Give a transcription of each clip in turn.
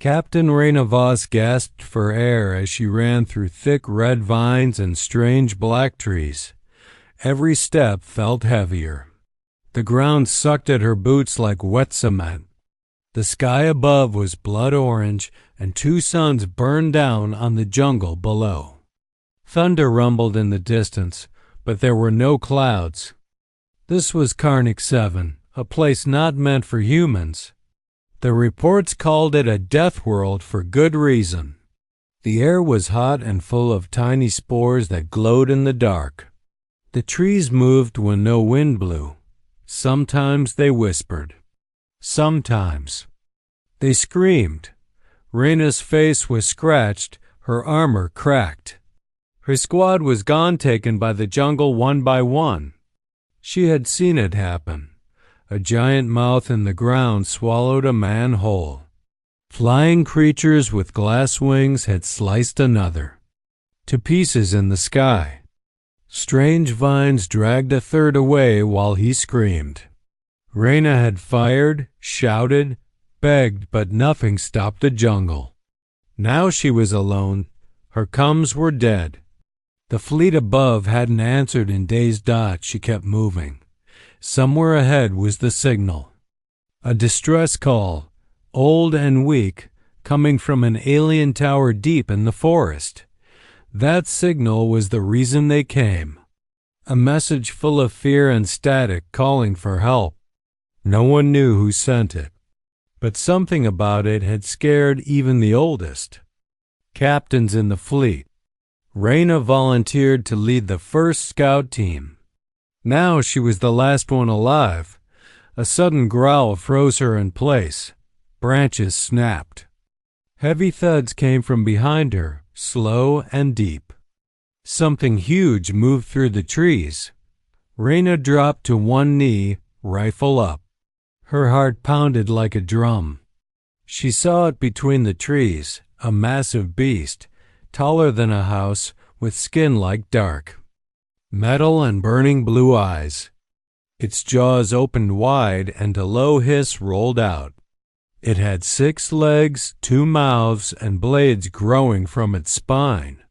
Captain Raina Voss gasped for air as she ran through thick red vines and strange black trees. Every step felt heavier. The ground sucked at her boots like wet cement. The sky above was blood orange, and two suns burned down on the jungle below. Thunder rumbled in the distance, but there were no clouds. This was Karnak 7, a place not meant for humans. The reports called it a death world for good reason. The air was hot and full of tiny spores that glowed in the dark. The trees moved when no wind blew. Sometimes they whispered. Sometimes they screamed. Raina's face was scratched, her armor cracked. Her squad was gone, taken by the jungle one by one. She had seen it happen. A giant mouth in the ground swallowed a man whole. Flying creatures with glass wings had sliced another to pieces in the sky. Strange vines dragged a third away while he screamed. Raina had fired, shouted, begged, but nothing stopped the jungle. Now she was alone. Her cums were dead. The fleet above hadn't answered in days. She kept moving. Somewhere ahead was the signal. A distress call, old and weak, coming from an alien tower deep in the forest. That signal was the reason they came. A message full of fear and static calling for help. No one knew who sent it, but something about it had scared even the oldest captains in the fleet. Raina volunteered to lead the first scout team. Now she was the last one alive. A sudden growl froze her in place. Branches snapped. Heavy thuds came from behind her, slow and deep. Something huge moved through the trees. Raina dropped to one knee, rifle up. Her heart pounded like a drum. She saw it between the trees, a massive beast, taller than a house, with skin like dark metal and burning blue eyes. Its jaws opened wide and a low hiss rolled out. It had 6 legs, 2 mouths, and blades growing from its spine.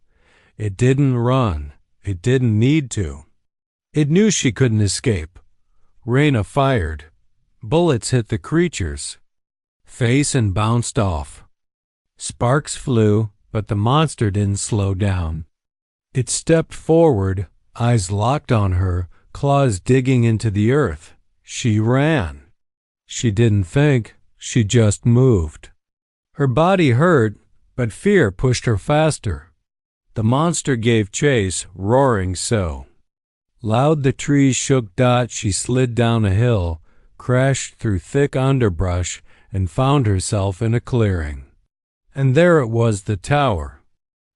It didn't run. It didn't need to. It knew she couldn't escape. Raina fired. Bullets hit the creature's face and bounced off. Sparks flew, but the monster didn't slow down. It stepped forward, eyes locked on her, claws digging into the earth. She ran. She didn't think, she just moved. Her body hurt, but fear pushed her faster. The monster gave chase, roaring so loud the trees shook. She slid down a hill, crashed through thick underbrush, and found herself in a clearing. And there it was, the tower.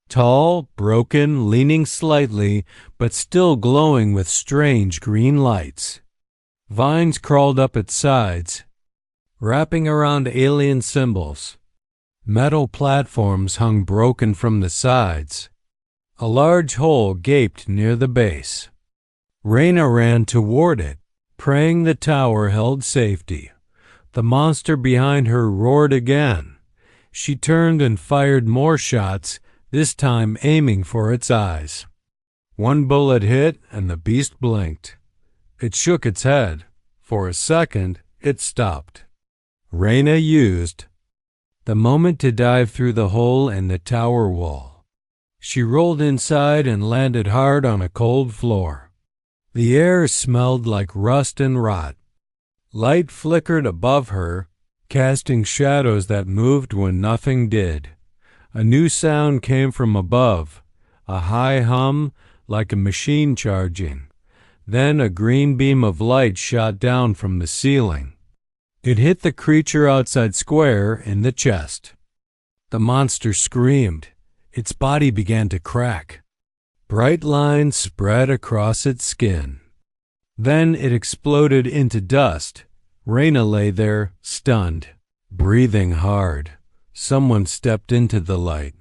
Tall, broken, leaning slightly, but still glowing with strange green lights. Vines crawled up its sides, wrapping around alien symbols. Metal platforms hung broken from the sides. A large hole gaped near the base. Raina ran toward it, praying the tower held safety. The monster behind her roared again. She turned and fired more shots, this time aiming for its eyes. One bullet hit and the beast blinked. It shook its head. For a second, it stopped. Raina used the moment to dive through the hole in the tower wall. She rolled inside and landed hard on a cold floor. The air smelled like rust and rot. Light flickered above her, casting shadows that moved when nothing did. A new sound came from above, a high hum like a machine charging. Then a green beam of light shot down from the ceiling. It hit the creature outside square in the chest. The monster screamed. Its body began to crack. Bright lines spread across its skin. Then it exploded into dust. Raina lay there, stunned, breathing hard. Someone stepped into the light.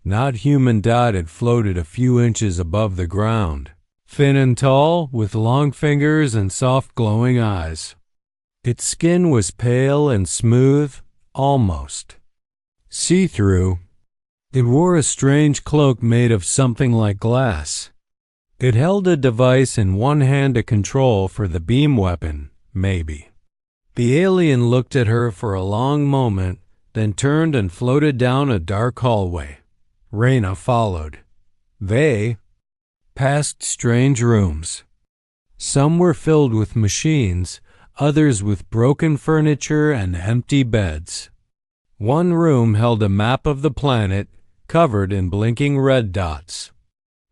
Not human. It floated a few inches above the ground, thin and tall, with long fingers and soft glowing eyes. Its skin was pale and smooth, almost see-through. It wore a strange cloak made of something like glass. It held a device in one hand to control for the beam weapon, maybe. The alien looked at her for a long moment, then turned and floated down a dark hallway. Reyna followed. They passed strange rooms. Some were filled with machines, others with broken furniture and empty beds. One room held a map of the planet, covered in blinking red dots.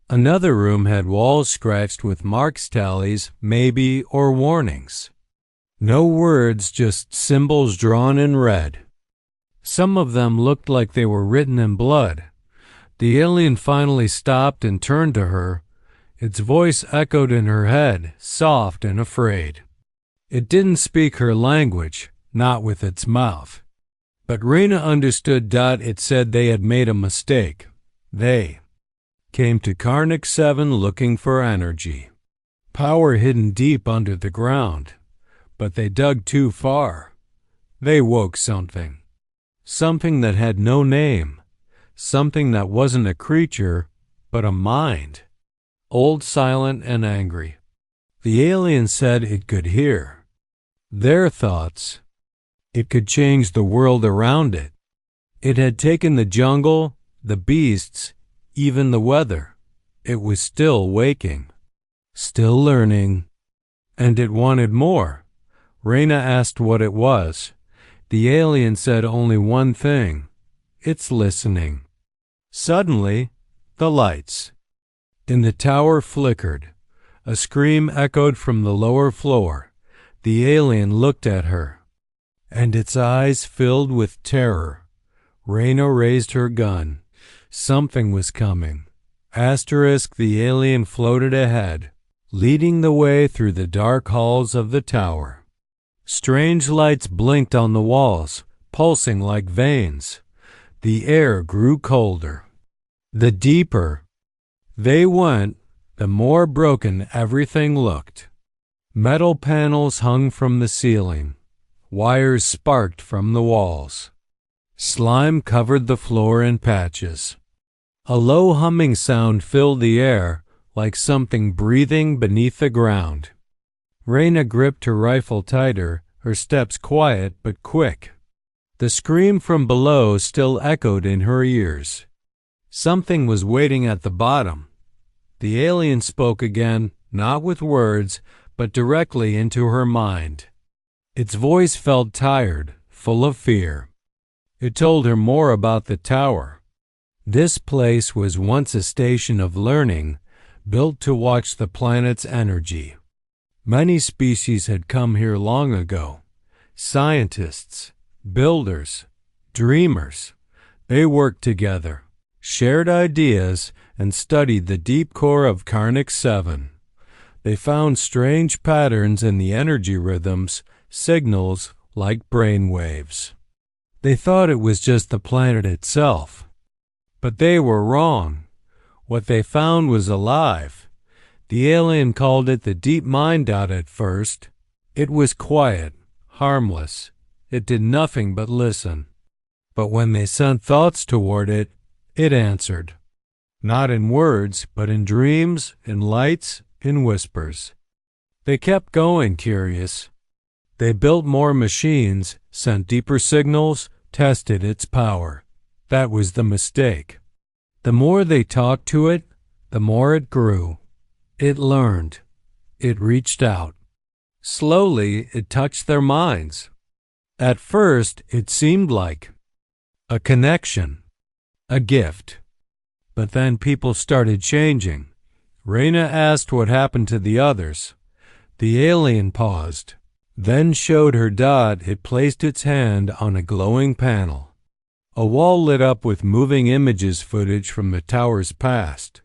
Another room had walls scratched with marks, tallies, maybe, or warnings. No words, just symbols drawn in red. Some of them looked like they were written in blood. The alien finally stopped and turned to her. Its voice echoed in her head, soft and afraid. It didn't speak her language, not with its mouth. But Reyna understood. It said they had made a mistake. They came to Karnak 7 looking for energy. Power hidden deep under the ground. But they dug too far. They woke something. Something that had no name. Something that wasn't a creature, but a mind. Old, silent, and angry. The alien said it could hear their thoughts. It could change the world around it. It had taken the jungle, the beasts, even the weather. It was still waking, still learning, and it wanted more. Reyna asked what it was. The alien said only one thing. It's listening. Suddenly, the lights in the tower flickered. A scream echoed from the lower floor. The alien looked at her, and its eyes filled with terror. Reyna raised her gun. Something was coming. The alien floated ahead, leading the way through the dark halls of the tower. Strange lights blinked on the walls, pulsing like veins. The air grew colder. The deeper they went, the more broken everything looked. Metal panels hung from the ceiling. Wires sparked from the walls. Slime covered the floor in patches. A low humming sound filled the air, like something breathing beneath the ground. Reyna gripped her rifle tighter, her steps quiet but quick. The scream from below still echoed in her ears. Something was waiting at the bottom. The alien spoke again, not with words, but directly into her mind. Its voice felt tired, full of fear. It told her more about the tower. This place was once a station of learning, built to watch the planet's energy. Many species had come here long ago. Scientists, builders, dreamers. They worked together, shared ideas, and studied the deep core of Karnak 7. They found strange patterns in the energy rhythms, signals like brain waves. They thought it was just the planet itself. But they were wrong. What they found was alive. The alien called it the deep mind. At first, it was quiet, harmless. It did nothing but listen. But when they sent thoughts toward it, it answered. Not in words, but in dreams, in lights, in whispers. They kept going, curious. They built more machines, sent deeper signals, tested its power. That was the mistake. The more they talked to it, the more it grew. It learned. It reached out. Slowly, it touched their minds. At first, it seemed like a connection, a gift. But then people started changing. Reyna asked what happened to the others. The alien paused, then showed her dot. It placed its hand on a glowing panel. A wall lit up with moving images footage from the tower's past.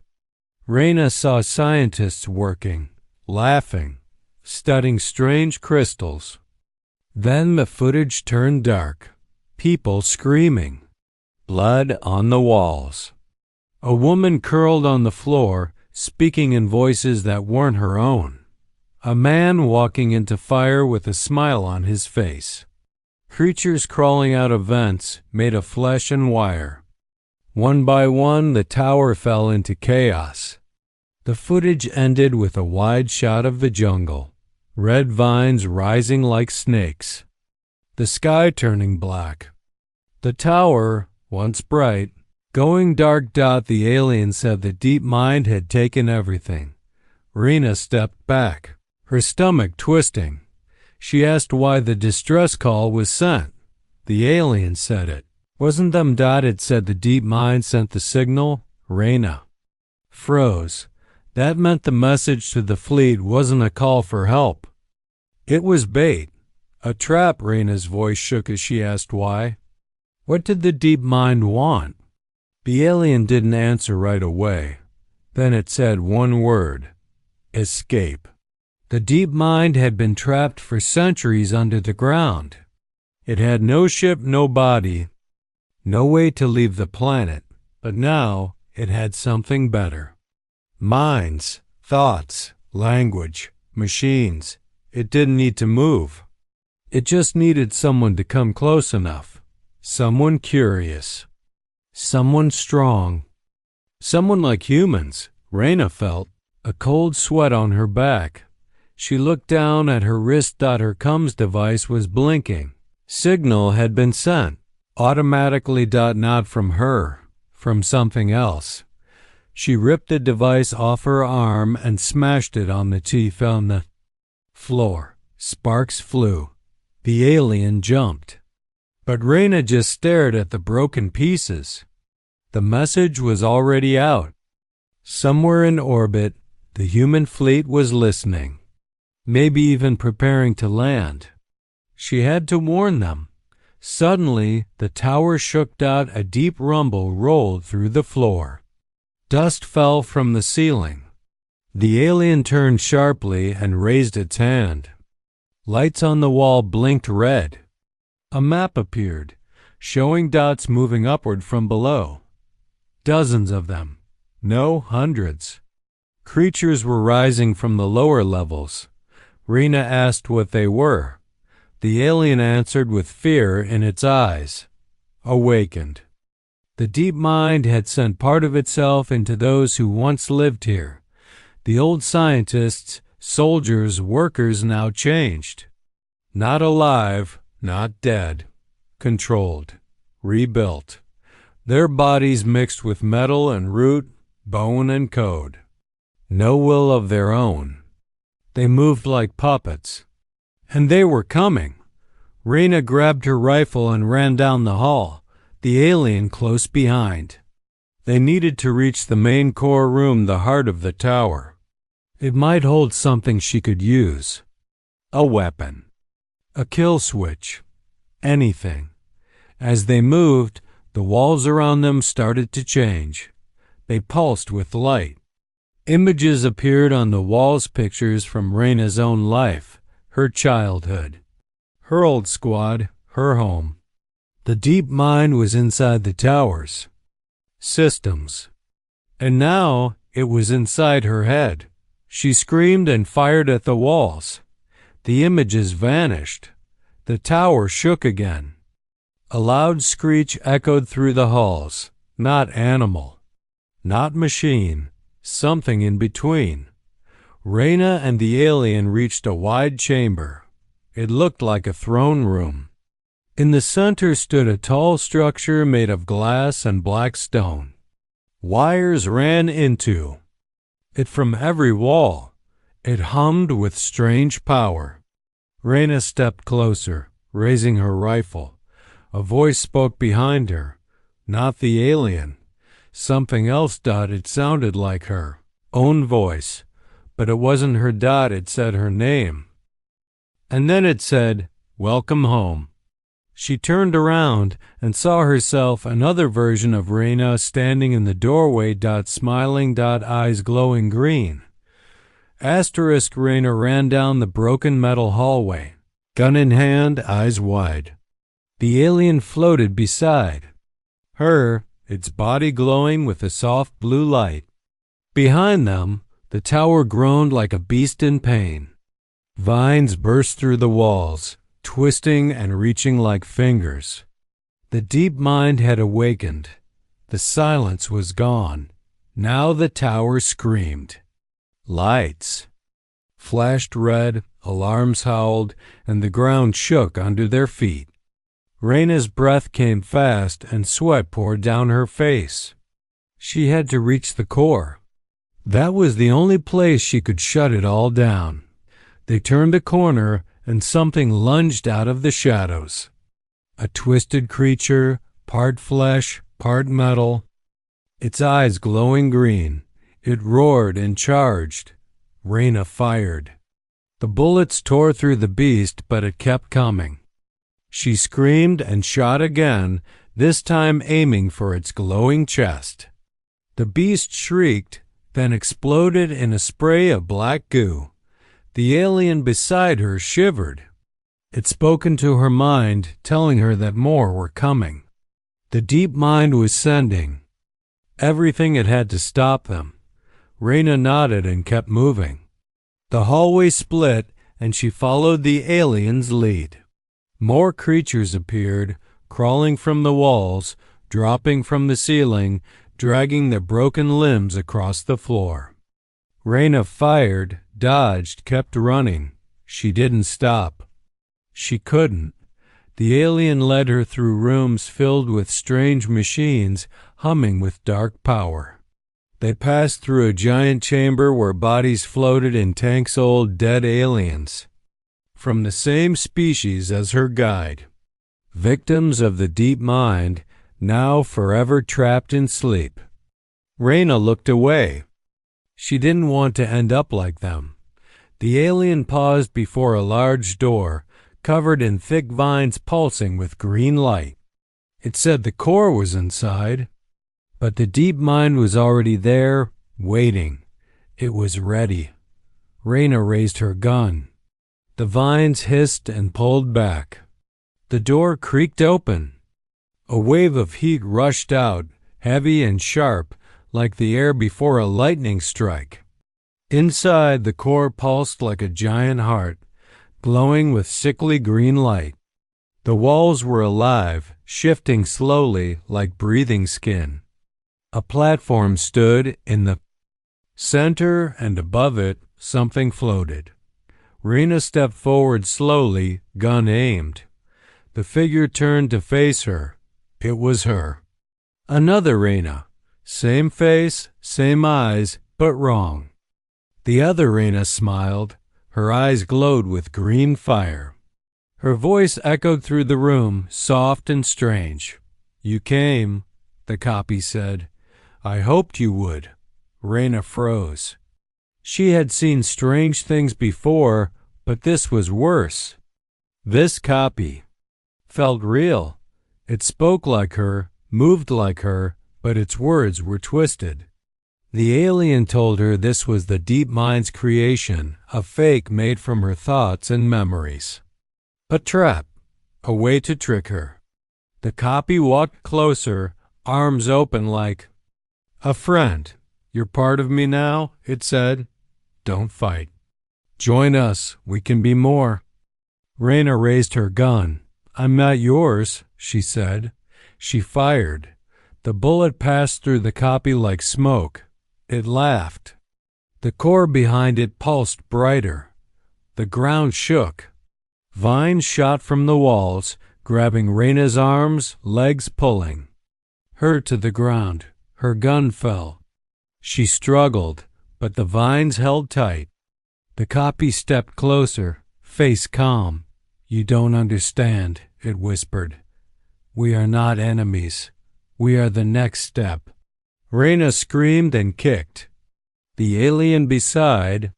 Reyna saw scientists working, laughing, studying strange crystals. Then the footage turned dark. People screaming. Blood on the walls. A woman curled on the floor, speaking in voices that weren't her own. A man walking into fire with a smile on his face. Creatures crawling out of vents made of flesh and wire. One by one, the tower fell into chaos. The footage ended with a wide shot of the jungle, red vines rising like snakes, the sky turning black. The tower, once bright, going dark. The alien said the deep mind had taken everything. Rena stepped back, her stomach twisting. She asked why the distress call was sent. The alien said it. Wasn't them. It said the deep mind sent the signal. Rena froze. That meant the message to the fleet wasn't a call for help. It was bait. A trap. Rena's voice shook as she asked why. What did the deep mind want? The alien didn't answer right away. Then it said one word. Escape. The deep mind had been trapped for centuries under the ground. It had no ship, no body, no way to leave the planet, but now it had something better. Minds, thoughts, language, machines. It didn't need to move. It just needed someone to come close enough. Someone curious. Someone strong. Someone like humans. Rena felt a cold sweat on her back. She looked down at her wrist. Her comms device was blinking. Signal had been sent. Automatically. Not from her. From something else. She ripped the device off her arm and smashed it on the teeth on the floor. Sparks flew. The alien jumped. But Rena just stared at the broken pieces. The message was already out. Somewhere in orbit, the human fleet was listening. Maybe even preparing to land. She had to warn them. Suddenly, the tower shook. A deep rumble rolled through the floor. Dust fell from the ceiling. The alien turned sharply and raised its hand. Lights on the wall blinked red. A map appeared, showing dots moving upward from below. Dozens of them. No, hundreds. Creatures were rising from the lower levels. Rena asked what they were. The alien answered with fear in its eyes. Awakened. The deep mind had sent part of itself into those who once lived here. The old scientists, soldiers, workers now changed. Not alive, not dead. Controlled. Rebuilt. Their bodies mixed with metal and root, bone and code. No will of their own. They moved like puppets. And they were coming. Rena grabbed her rifle and ran down the hall, the alien close behind. They needed to reach the main core room, the heart of the tower. It might hold something she could use. A weapon. A kill switch. Anything. As they moved, the walls around them started to change. They pulsed with light. Images appeared on the walls, pictures from Rena's own life, her childhood, her old squad, her home. The deep mind was inside the towers. Systems. And now it was inside her head. She screamed and fired at the walls. The images vanished. The tower shook again. A loud screech echoed through the halls. Not animal. Not machine. Something in between. Rena and the alien reached a wide chamber. It looked like a throne room. In the center stood a tall structure made of glass and black stone. Wires ran into it from every wall. It hummed with strange power. Rena stepped closer, raising her rifle. A voice spoke behind her. Not the alien. Something else. It sounded like her own voice, but it wasn't her. It said her name. And then it said, "Welcome home." She turned around and saw herself, another version of Rena, standing in the doorway. Smiling. Eyes glowing green. Asterisk. Rena ran down the broken metal hallway, gun in hand, eyes wide. The alien floated beside her, its body glowing with a soft blue light. Behind them, the tower groaned like a beast in pain. Vines burst through the walls. twisting and reaching like fingers. The deep mind had awakened. The silence was gone. Now the tower screamed. Lights flashed red, alarms howled, and the ground shook under their feet. Raina's breath came fast and sweat poured down her face. She had to reach the core. That was the only place she could shut it all down. They turned a corner and something lunged out of the shadows. A twisted creature, part flesh, part metal. Its eyes glowing green. It roared and charged. Raina fired. The bullets tore through the beast, but it kept coming. She screamed and shot again, this time aiming for its glowing chest. The beast shrieked, then exploded in a spray of black goo. The alien beside her shivered. It spoke into her mind, telling her that more were coming. The deep mind was sending everything it had to stop them. Raina nodded and kept moving. The hallway split, and she followed the alien's lead. More creatures appeared, crawling from the walls, dropping from the ceiling, dragging their broken limbs across the floor. Raina fired, dodged, kept running. She didn't stop. She couldn't. The alien led her through rooms filled with strange machines humming with dark power. They passed through a giant chamber where bodies floated in tanks of old dead aliens, from the same species as her guide. Victims of the deep mind, now forever trapped in sleep. Raina looked away. She didn't want to end up like them. The alien paused before a large door, covered in thick vines pulsing with green light. It said the core was inside, but the deep mind was already there, waiting. It was ready. Raina raised her gun. The vines hissed and pulled back. The door creaked open. A wave of heat rushed out, heavy and sharp, like the air before a lightning strike. Inside, the core pulsed like a giant heart, glowing with sickly green light. The walls were alive, shifting slowly like breathing skin. A platform stood in the center, and above it, something floated. Raina stepped forward slowly, gun aimed. The figure turned to face her. It was her. Another Raina. Same face, same eyes, but wrong. The other Raina smiled. Her eyes glowed with green fire. Her voice echoed through the room, soft and strange. "You came," the copy said. "I hoped you would." Raina froze. She had seen strange things before, but this was worse. This copy felt real. It spoke like her, moved like her, but its words were twisted. The alien told her this was the deep mind's creation, a fake made from her thoughts and memories. A trap, a way to trick her. The copy walked closer, arms open like, "A friend. You're part of me now," it said. "Don't fight. Join us. We can be more." Raina raised her gun. "I'm not yours," she said. She fired. The bullet passed through the copy like smoke. It laughed. The core behind it pulsed brighter. The ground shook. Vines shot from the walls, grabbing Raina's arms, legs pulling her to the ground. Her gun fell. She struggled, but the vines held tight. The copy stepped closer, face calm. "You don't understand," it whispered. "We are not enemies. We are the next step." Raina screamed and kicked. The alien beside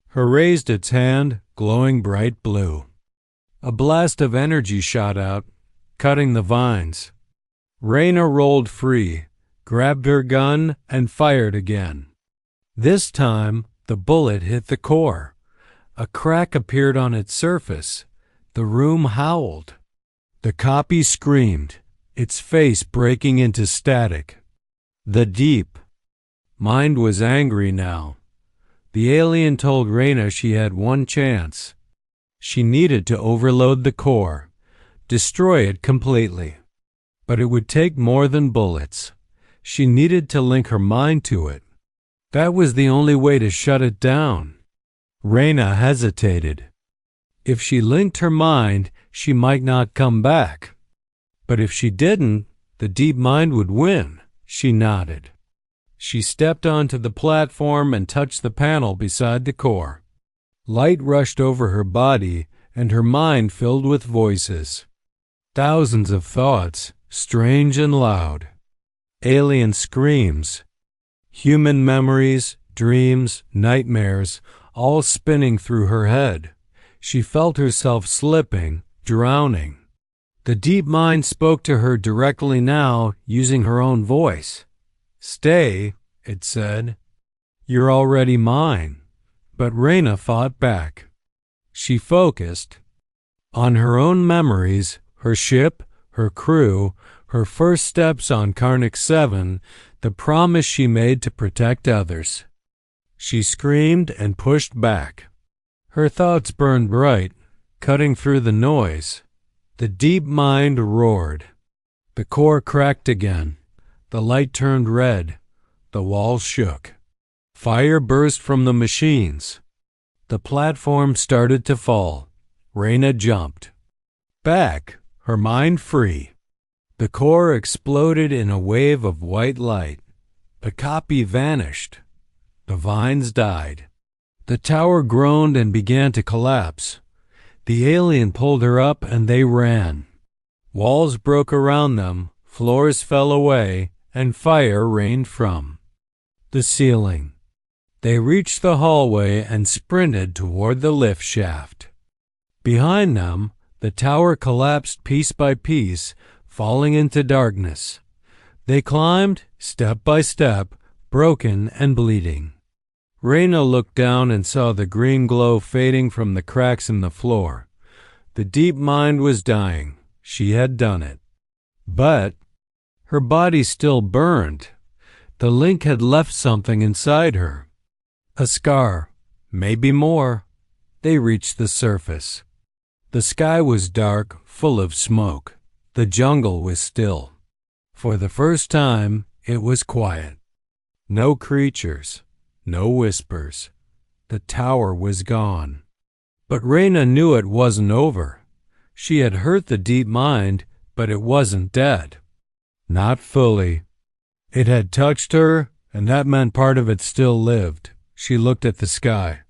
her raised its hand, glowing bright blue. A blast of energy shot out, cutting the vines. Raina rolled free, grabbed her gun, and fired again. This time, the bullet hit the core. A crack appeared on its surface. The room howled. The copy screamed, its face breaking into static. The deep mind was angry now. The alien told Raina she had one chance. She needed to overload the core, destroy it completely. But it would take more than bullets. She needed to link her mind to it. That was the only way to shut it down. Reyna hesitated. If she linked her mind, she might not come back. But if she didn't, the deep mind would win. She nodded. She stepped onto the platform and touched the panel beside the core. Light rushed over her body, and her mind filled with voices. Thousands of thoughts, strange and loud. Alien screams. Human memories, dreams, nightmares, all spinning through her head. She felt herself slipping, drowning. The deep mind spoke to her directly now, using her own voice. "Stay," it said. "You're already mine." But Reyna fought back. She focused on her own memories, her ship, her crew, her first steps on Karnak 7, the promise she made to protect others. She screamed and pushed back. Her thoughts burned bright, cutting through the noise. The deep mind roared. The core cracked again. The light turned red. The walls shook. Fire burst from the machines. The platform started to fall. Reyna jumped. Back, her mind free. The core exploded in a wave of white light. The copy vanished. The vines died. The tower groaned and began to collapse. The alien pulled her up and they ran. Walls broke around them, floors fell away, and fire rained from the ceiling. They reached the hallway and sprinted toward the lift shaft. Behind them, the tower collapsed piece by piece, falling into darkness. They climbed, step by step, broken and bleeding. Reyna looked down and saw the green glow fading from the cracks in the floor. The deep mind was dying. She had done it. But her body still burned. The link had left something inside her. A scar, maybe more. They reached the surface. The sky was dark, full of smoke. The jungle was still. For the first time, it was quiet. No creatures. No whispers. The tower was gone. But Reyna knew it wasn't over. She had hurt the deep mind, but it wasn't dead. Not fully. It had touched her, and that meant part of it still lived. She looked at the sky.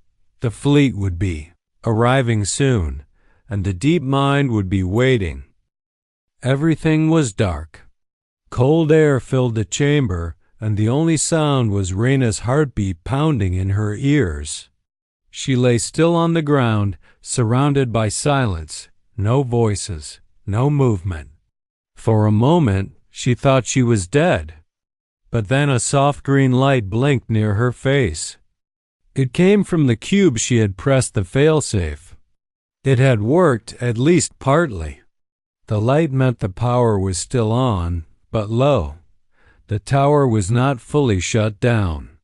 The fleet would be arriving soon, and the deep mind would be waiting. Everything was dark. Cold air filled the chamber, and the only sound was Reyna's heartbeat pounding in her ears. She lay still on the ground, surrounded by silence, no voices, no movement. For a moment, she thought she was dead. But then a soft green light blinked near her face. It came from the cube she had pressed the failsafe. It had worked, at least partly. The light meant the power was still on, but low. The tower was not fully shut down.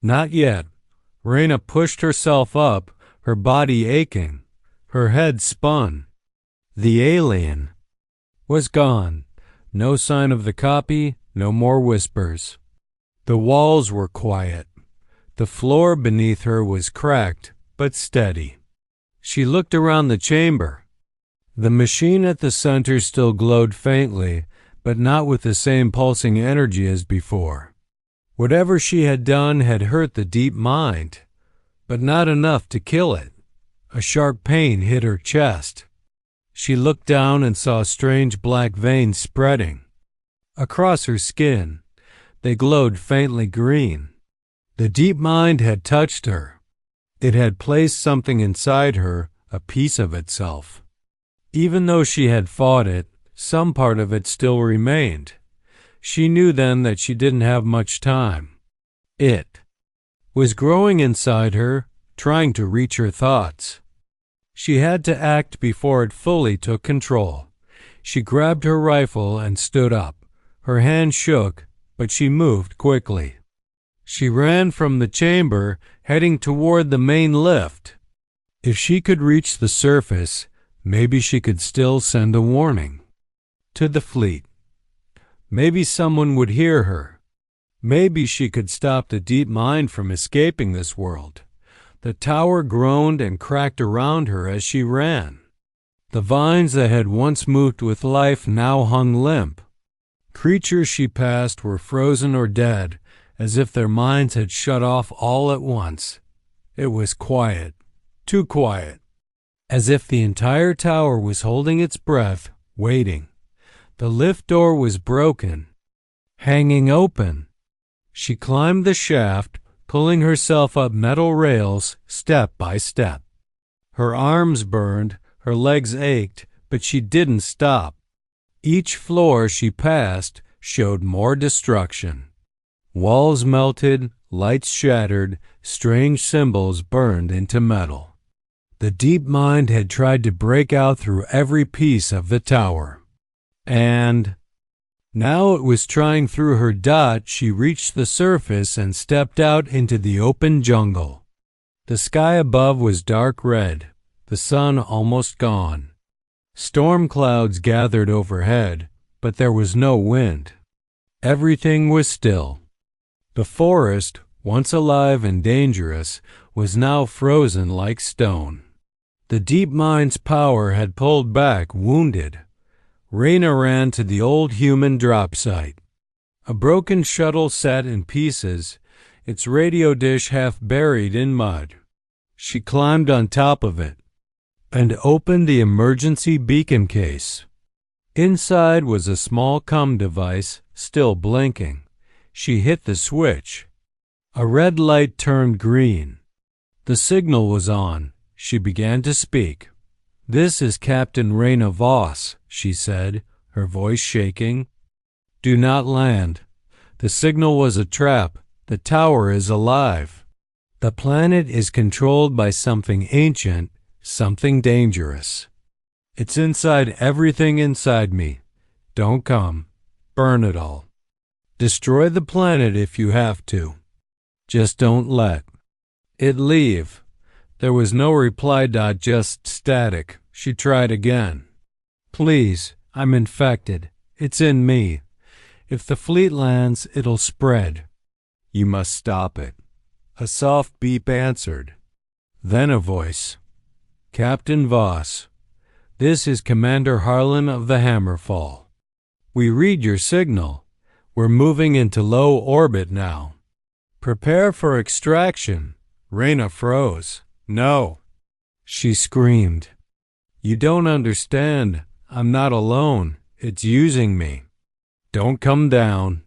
Not yet. Reyna pushed herself up, her body aching. Her head spun. The alien was gone. No sign of the copy, no more whispers. The walls were quiet. The floor beneath her was cracked, but steady. She looked around the chamber. The machine at the center still glowed faintly, but not with the same pulsing energy as before. Whatever she had done had hurt the deep mind, but not enough to kill it. A sharp pain hit her chest. She looked down and saw strange black veins spreading across her skin. They glowed faintly green. The deep mind had touched her. It had placed something inside her, a piece of itself. Even though she had fought it, some part of it still remained. She knew then that she didn't have much time. It was growing inside her, trying to reach her thoughts. She had to act before it fully took control. She grabbed her rifle and stood up. Her hand shook, but she moved quickly. She ran from the chamber, heading toward the main lift. If she could reach the surface, maybe she could still send a warning to the fleet. Maybe someone would hear her. Maybe she could stop the deep mind from escaping this world. The tower groaned and cracked around her as she ran. The vines that had once moved with life now hung limp. Creatures she passed were frozen or dead, as if their minds had shut off all at once. It was quiet, too quiet, as if the entire tower was holding its breath, waiting. The lift door was broken, hanging open. She climbed the shaft, pulling herself up metal rails step by step. Her arms burned, her legs ached, but she didn't stop. Each floor she passed showed more destruction. Walls melted, lights shattered, strange symbols burned into metal. The deep mind had tried to break out through every piece of the tower. And now it was trying through her. She reached the surface and stepped out into the open jungle. The sky above was dark red, the sun almost gone. Storm clouds gathered overhead, but there was no wind. Everything was still. The forest, once alive and dangerous, was now frozen like stone. The deep mind's power had pulled back, wounded. Raina ran to the old human drop site. A broken shuttle sat in pieces, its radio dish half buried in mud. She climbed on top of it and opened the emergency beacon case. Inside was a small comm device, still blinking. She hit the switch. A red light turned green. The signal was on. She began to speak. "This is Captain Raina Voss," she said, her voice shaking. "Do not land. The signal was a trap. The tower is alive. The planet is controlled by something ancient, something dangerous. It's inside everything inside me. Don't come. Burn it all. Destroy the planet if you have to. Just don't let it leave." There was no reply. Just static. She tried again. "Please, I'm infected. It's in me. If the fleet lands, it'll spread. You must stop it." A soft beep answered. Then a voice. "Captain Voss, this is Commander Harlan of the Hammerfall. We read your signal. We're moving into low orbit now. Prepare for extraction." Raina froze. "No," she screamed. "You don't understand. I'm not alone. It's using me. Don't come down."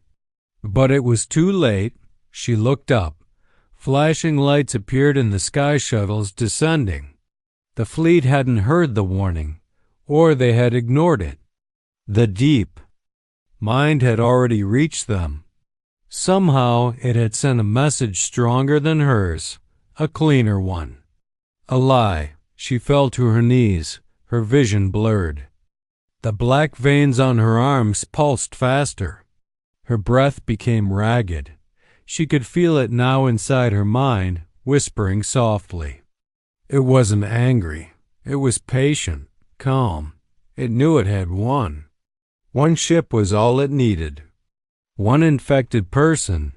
But it was too late. She looked up. Flashing lights appeared in the sky shuttles descending. The fleet hadn't heard the warning, or they had ignored it. The deep mind had already reached them. Somehow it had sent a message stronger than hers, a cleaner one. A lie. She fell to her knees, her vision blurred. The black veins on her arms pulsed faster. Her breath became ragged. She could feel it now inside her mind, whispering softly. It wasn't angry. It was patient, calm. It knew it had won. One ship was all it needed. One infected person.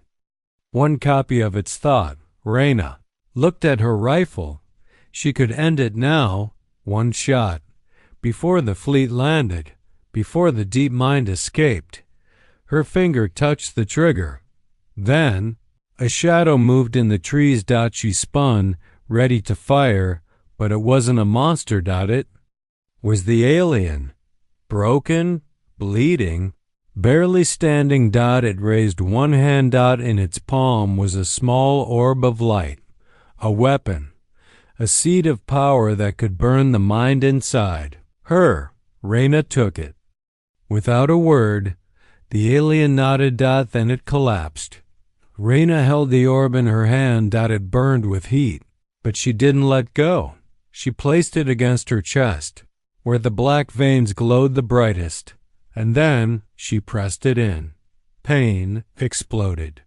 One copy of its thought. Raina looked at her rifle. She could end it now, one shot, before the fleet landed, before the deep mind escaped. Her finger touched the trigger. Then a shadow moved in the trees. She spun, ready to fire, but it wasn't a monster. It was the alien. Broken, bleeding, barely standing. It raised one hand. In its palm was a small orb of light, a weapon. A seed of power that could burn the mind inside. Her. Raina took it. Without a word, the alien nodded. Then it collapsed. Raina held the orb in her hand. It burned with heat, but she didn't let go. She placed it against her chest, where the black veins glowed the brightest, and then she pressed it in. Pain exploded.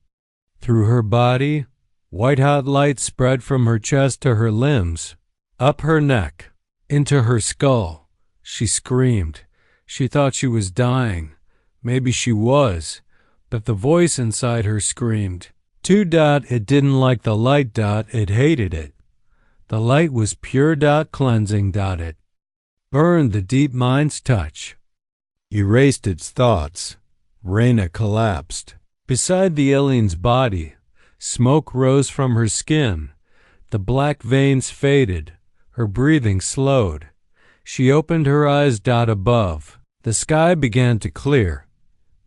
Through her body, white-hot light spread from her chest to her limbs. Up her neck, into her skull. She screamed. She thought she was dying. Maybe she was, but the voice inside her screamed. It didn't like the light. It hated it. The light was pure. Cleansing. It burned the deep mind's touch. Erased its thoughts. Reyna collapsed. Beside the alien's body, smoke rose from her skin. The black veins faded. Her breathing slowed. She opened her eyes. Above, the sky began to clear.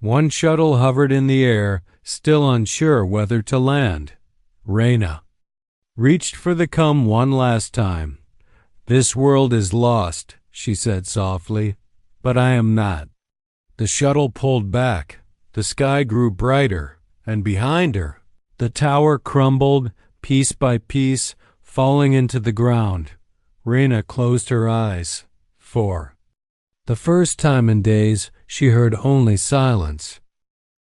One shuttle hovered in the air, still unsure whether to land. Reyna reached for the cum one last time. "This world is lost," she said softly, "but I am not." The shuttle pulled back. The sky grew brighter, and behind her, the tower crumbled, piece by piece, falling into the ground. Reyna closed her eyes. For the first time in days, she heard only silence.